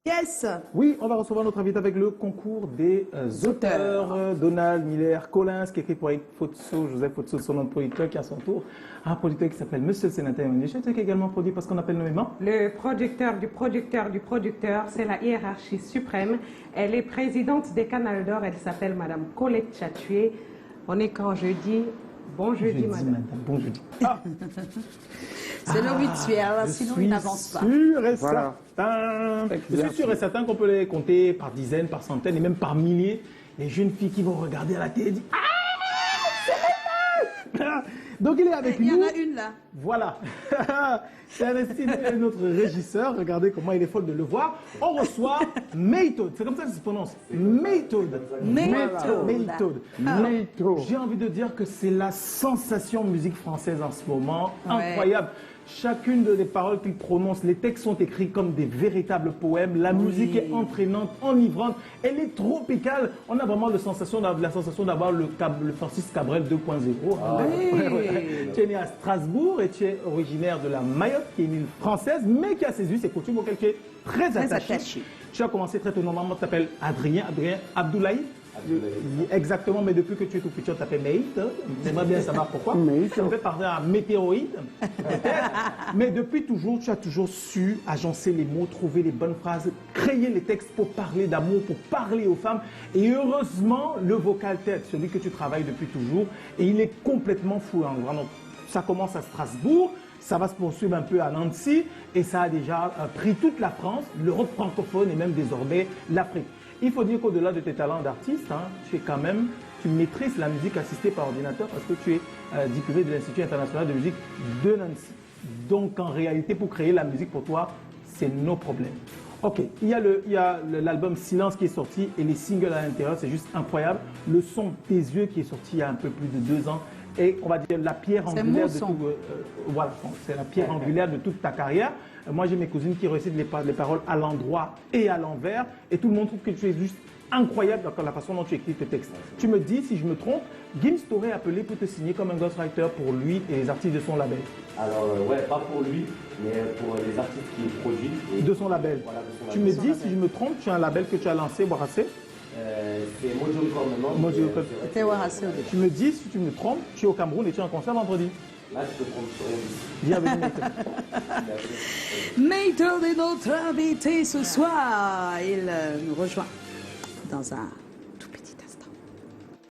Yes. Oui, on va recevoir notre invité avec le concours des auteurs. Donald Miller Collins, qui écrit pour Fotso, Joseph Fotso, son nom de producteur, qui a son tour un producteur qui s'appelle Monsieur le Sénateur Emmanuel, qui est également produit parce qu'on appelle nommément le producteur du producteur du producteur, c'est la hiérarchie suprême. Elle est présidente des Canals d'Or, elle s'appelle Madame Colette Chatué. On est quand jeudi. Bon jeudi, madame. Bon jeudi. Ah. C'est le rituel, sinon il n'avance pas. Je suis sûr et certain qu'on peut les compter par dizaines, par centaines et même par milliers. Les jeunes filles qui vont regarder à la télé et dire ah, c'est donc il est avec nous. Il y en a une là. Voilà. C'est Aristide, notre régisseur. Regardez comment il est folle de le voir. On reçoit Maytoad. C'est comme ça que ça se prononce. Maytoad. J'ai envie de dire que c'est la sensation musique française en ce moment. Incroyable. Chacune des paroles qu'il prononce, les textes sont écrits comme des véritables poèmes. La musique est entraînante, enivrante, elle est tropicale. On a vraiment la sensation d'avoir le Francis Cabrel 2.0. Tu es né à Strasbourg et tu es originaire de la Mayotte, qui est une île française, mais qui a ses us et coutumes auxquelles tu es très attaché. Tu as commencé très tôt, normalement tu t'appelles Adrien Abdoulaye. Exactement, mais depuis que tu es tout petit, on t'appelle Meït. J'aimerais bien savoir pourquoi. Ça me fait parler à météoroïde. Mais depuis toujours, tu as toujours su agencer les mots, trouver les bonnes phrases, créer les textes pour parler d'amour, pour parler aux femmes. Et heureusement, le vocal tête, celui que tu travailles depuis toujours, et il est complètement fou. Donc, ça commence à Strasbourg. Ça va se poursuivre un peu à Nancy et ça a déjà pris toute la France, l'Europe francophone et même désormais l'Afrique. Il faut dire qu'au-delà de tes talents d'artiste, tu maîtrises la musique assistée par ordinateur parce que tu es diplômé de l'Institut international de musique de Nancy. Donc en réalité, pour créer la musique pour toi, c'est nos problèmes. Ok, il y a l'album Silence qui est sorti et les singles à l'intérieur, c'est juste incroyable. Le son Tes yeux qui est sorti il y a un peu plus de 2 ans. Et on va dire la pierre angulaire de tout, voilà, c'est la pierre angulaire de toute ta carrière. Moi, j'ai mes cousines qui récitent les paroles à l'endroit et à l'envers. Et tout le monde trouve que tu es juste incroyable dans la façon dont tu écris tes textes. Tu me dis, si je me trompe, Gims t'aurait appelé pour te signer comme un ghostwriter pour lui et les artistes de son label. Alors, ouais, pas pour lui, mais pour les artistes qui produisent. De son label. Voilà, tu me dis, si je me trompe, tu as un label que tu as lancé, Boirassé. C'est Mojo Record maintenant. C'était Warassé au début. Tu me dis, si tu me trompes, tu es au Cameroun et tu es en concert vendredi. Là, je te trompe sur Bienvenue, Maytoad est notre invité ce soir. Il nous rejoint dans un